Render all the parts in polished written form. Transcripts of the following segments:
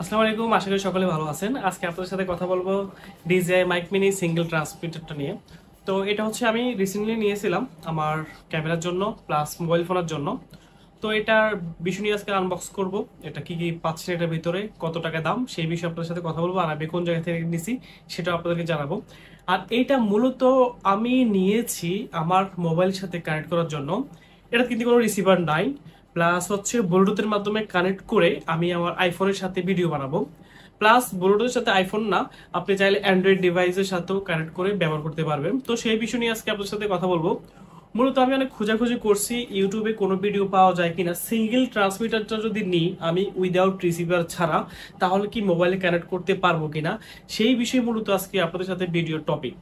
আসসালামু আলাইকুম, আশা করি সকলে ভালো আছেন। আজকে আপনাদের সাথে কথা বলবো DJI মাইক মিনি সিঙ্গেল ট্রান্সমিটারটা নিয়ে। তো এটা হচ্ছে আমি রিসেন্টলি নিয়েছিলাম আমার ক্যামেরার জন্য প্লাস মোবাইল ফোনের জন্য। তো এটার বিষয় নিয়ে আজকে আনবক্স করব। এটা কি কি পাচ্ছেন এটার ভিতরে, কত টাকা দাম, সেই বিষয়ে আপনাদের সাথে কথা বলবো। আর আমি কোন জায়গা থেকে নিছি সেটাও আপনাদেরকে জানাবো। আর এইটা মূলত আমি নিয়েছি আমার মোবাইলের সাথে কানেক্ট করার জন্য। এটা কিন্তু কোনো রিসিভার নাই, প্লাস হচ্ছে ব্লুটুথের মাধ্যমে কানেক্ট করে আমি আমার আইফোনের সাথে ভিডিও বানাবো। প্লাস ব্লুটুথের সাথে আইফোন না, আপনি চাইলে অ্যান্ড্রয়েড ডিভাইসের সাথেও কানেক্ট করে ব্যবহার করতে পারবেন। তো সেই বিষয় নিয়ে আজকে আপনাদের সাথে কথা বলবো। মূলত আমি অনেক খোঁজাখুঁজি করছি ইউটিউবে কোনো ভিডিও পাওয়া যায় কিনা সিঙ্গেল ট্রান্সমিটারটা যদি নিই আমি উইদাউট রিসিভার ছাড়া, তাহলে কি মোবাইলে কানেক্ট করতে পারবো কিনা, সেই বিষয়ে মূলত আজকে আপনাদের সাথে ভিডিও টপিক।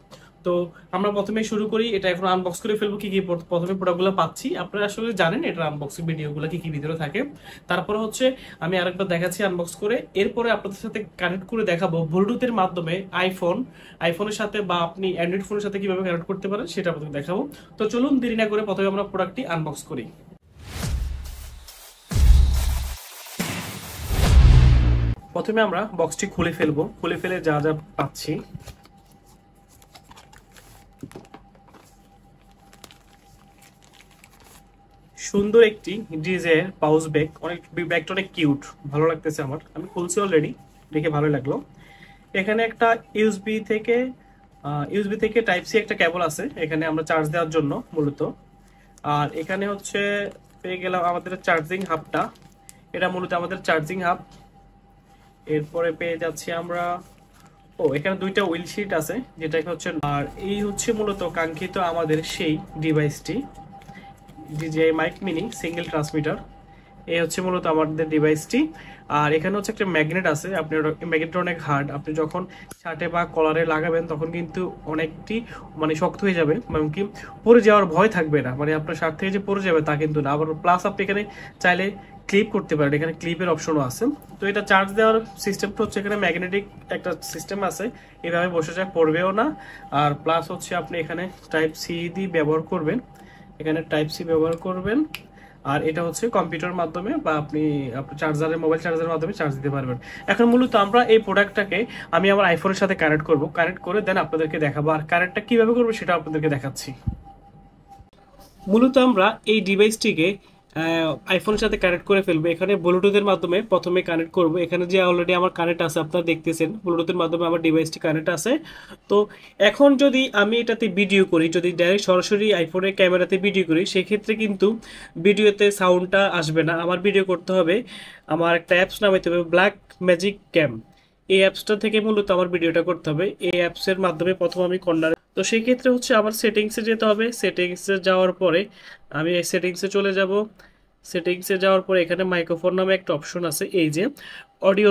তো আমরা প্রথমে শুরু করি, এটা এখন আনবক্স করে ফেলবো। কি কি প্রথমে প্রোডাক্টগুলো পাচ্ছি আপনারা আসলে জানেন, এটা আনবক্সিং ভিডিওগুলো কি কি ভিতরে থাকে। তারপরে হচ্ছে আমি আরেকবার দেখাচ্ছি আনবক্স করে, এরপরে আপনাদের সাথে কানেক্ট করে দেখাবো ব্লুটুথের মাধ্যমে আইফোনের সাথে বা আপনি অ্যান্ড্রয়েড ফোনের সাথে কিভাবে কানেক্ট করতে পারেন সেটা আপনাদের দেখাবো। তো চলুন দেরি না করে প্রথমে আমরা প্রোডাক্টটি আনবক্স করি। প্রথমে আমরা বক্সটি খুলে ফেলবো, খুলে ফেলে যা যা পাচ্ছি। সুন্দর একটি ডিজে পাউচ ব্যাগ, ব্যাগটা অনেক কিউট, ভালো লাগতেছে আমার। আমি খুলছি অলরেডি, দেখে ভালো লাগলো। এখানে একটা ইউএসবি থেকে টাইপ সি একটা কেবল আছে, এখানে আমরা চার্জ দেওয়ার জন্য মূলত। আর এখানে হচ্ছে পেয়ে গেলাম আমাদের চার্জিং হাবটা, এটা মূলত আমাদের চার্জিং হাব। এরপরে পেয়ে যাচ্ছি আমরা, এখানে দুইটা হুইল শিট আছে যেটা হচ্ছে। আর এই হচ্ছে মূলত কাঙ্ক্ষিত আমাদের সেই ডিভাইসটি, DJI mic mini single transmitter. এই হচ্ছে মূলত আমাদের ডিভাইসটি। আর এখানে হচ্ছে একটা ম্যাগনেট আছে, আপনি ম্যাগনেটটা অনেক হার্ড, আপনি যখন শার্টে বা কলারে লাগাবেন তখন কিন্তু অনেকটি শক্ত হয়ে যাবে, কি পরে যাওয়ার ভয় থাকবে না, আপনার শার্ট থেকে যে পরে যাবে তা কিন্তু না। আবার প্লাস আপনি এখানে চাইলে ক্লিপ করতে পারেন, এখানে ক্লিপের অপশনও আছে। তো এটা চার্জ দেওয়ার সিস্টেমটা হচ্ছে এখানে ম্যাগনেটিক একটা সিস্টেম আছে, এভাবে বসে যায়, পড়বেও না। আর প্লাস হচ্ছে আপনি এখানে টাইপ সি দিয়ে ব্যবহার করবেন, এখানে টাইপ সি ব্যবহার করবেন। আর এটা হচ্ছে কম্পিউটার মাধ্যমে বা আপনি চার্জারের মোবাইল চার্জারের মাধ্যমে চার্জ দিতে পারবেন। এখন মূলত আমরা এই প্রোডাক্টটাকে আমি আমার আইফোনের সাথে কানেক্ট করব, কানেক্ট করে দেন আপনাদেরকে দেখাবো। আর কানেক্টটা কিভাবে করবো সেটা আপনাদেরকে দেখাচ্ছি। মূলত আমরা এই ডিভাইসটিকে আইফোনের সাথে কানেক্ট করে ফেলবো। এখানে ব্লুটুথের মাধ্যমে প্রথমে কানেক্ট করব। এখানে যে অলরেডি আমার কানেক্ট আছে আপনারা দেখতেছেন, ব্লুটুথের মাধ্যমে আমার ডিভাইসটি কানেক্ট আছে। তো এখন যদি আমি এটাতে ভিডিও করি, যদি ডাইরেক্ট সরাসরি আইফোনের ক্যামেরাতে ভিডিও করি, সেক্ষেত্রে কিন্তু ভিডিওতে সাউন্ডটা আসবে না। আমার ভিডিও করতে হবে, আমার একটা অ্যাপস নামাইতে হবে, ব্ল্যাক ম্যাজিক ক্যাম। এই অ্যাপসটা থেকে মূলত আমার ভিডিওটা করতে হবে। এই অ্যাপসের মাধ্যমে প্রথম আমি কর্নার, তো সেই ক্ষেত্রে হচ্ছে আমার সেটিংসে যেতে হবে। সেটিংসে যাওয়ার পরে আমি এই সেটিংসে চলে যাব। সেটিংসে যাওয়ার পরে এখানে মাইক্রোফোন নামে একটা অপশন আছে, এই যে অডিও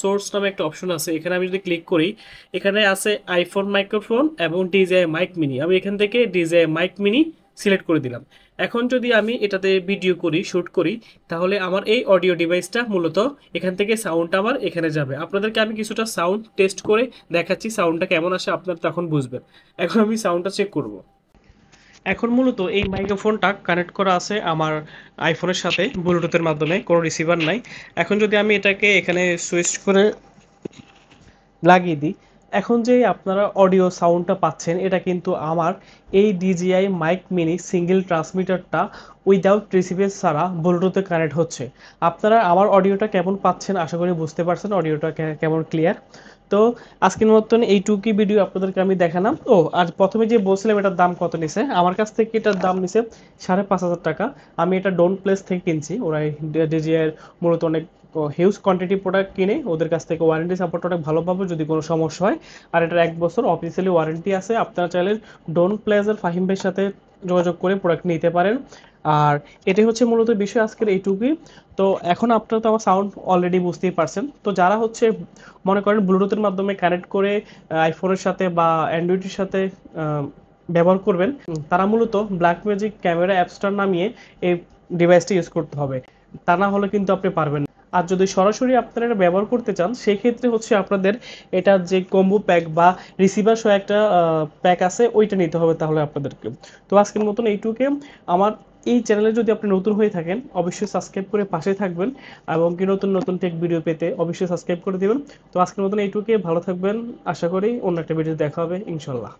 সোর্স নামে একটা অপশন আছে, এখানে আমি যদি ক্লিক করি এখানে আছে আইফোন মাইক্রোফোন এবং DJI মাইক মিনি। আমি এখান থেকে DJI মাইক মিনি সিলেক্ট করে দিলাম। এখন যদি আমি এটাতে ভিডিও করি, শ্যুট করি, তাহলে আমার এই অডিও ডিভাইসটা মূলত এখান থেকে সাউন্ডটা আমার এখানে যাবে। আপনাদেরকে আমি কিছুটা সাউন্ড টেস্ট করে দেখাচ্ছি, সাউন্ডটা কেমন আসে আপনারা তখন বুঝবেন। এখন আমি সাউন্ডটা চেক করব। এখন মূলত এই মাইক্রোফোনটা কানেক্ট করা আছে আমার আইফোনের সাথে ব্লুটুথের মাধ্যমে, কোনো রিসিভার নাই। এখন যদি আমি এটাকে এখানে সুইচ করে লাগিয়ে দিই, এখন যে আপনারা অডিও সাউন্ডটা পাচ্ছেন এটা কিন্তু আমার এই DJI মাইক মিনি সিঙ্গেল ট্রান্সমিটারটা উইদাউট রিসিভার ছাড়া ব্লুটুথে কানেক্ট হচ্ছে। আপনারা আমার অডিওটা কেমন পাচ্ছেন আশা করি বুঝতে পারছেন, অডিওটা কেমন ক্লিয়ার। তো আজকের মতন এইটুকুই ভিডিও আপনাদেরকে আমি দেখালাম। আর প্রথমে যে বলছিলাম এটার দাম কত নিছে, আমার কাছ থেকে এটার দাম নিছে 5,500 টাকা। আমি এটা ডোন্ট প্লেস থেকে কিনছি, ওরা DJI এর মূলত অনেক হিউজ কোয়ান্টিটি প্রোডাক্ট কিনে, ওদের কাছ থেকে ওয়ারেন্টি সাপোর্ট অনেক ভালো পাবো যদি কোনো সমস্যা হয়। আর এটার 1 বছর অফিসিয়ালি ওয়ারেন্টি আছে। আপনারা চাইলে ডোন্ট প্লেসের ফাহিম ভাইয়ের সাথে যোগাযোগ করে প্রোডাক্ট নিতে পারেন। আর এটাই হচ্ছে মূলত বিষয় আজকের এইটুকুই। তো এখন আপনারা তো আমার সাউন্ড অলরেডি বুঝতেই পারছেন। তো যারা হচ্ছে মনে করেন ব্লুটুথের মাধ্যমে কানেক্ট করে আইফোনের সাথে বা অ্যান্ড্রয়েডের সাথে ব্যবহার করবেন, তারা মূলত ব্ল্যাক ম্যাজিক ক্যামেরা অ্যাপসটা নামিয়ে এই ডিভাইসটা ইউজ করতে হবে, তা না হলে কিন্তু আপনি পারবেন না। আর যদি সরাসরি আপনারা এটা ব্যবহার করতে চান সেই ক্ষেত্রে হচ্ছে আপনাদের এটা যে কম্বো প্যাক বা রিসিভার সহ একটা প্যাক আছে ওইটা নিতে হবে তাহলে আপনাদেরকে। তো আজকের মতন এইটুকুই। আমার এই চ্যানেলে যদি আপনি নতুন হয়ে থাকেন অবশ্যই সাবস্ক্রাইব করে পাশে থাকবেন, এবং কি নতুন নতুন টেক ভিডিও পেতে অবশ্যই সাবস্ক্রাইব করে দিবেন। তো আজকের মতন এইটুকুই, ভালো থাকবেন। আশা করি অন্য একটা ভিডিও দেখা হবে ইনশাল্লাহ।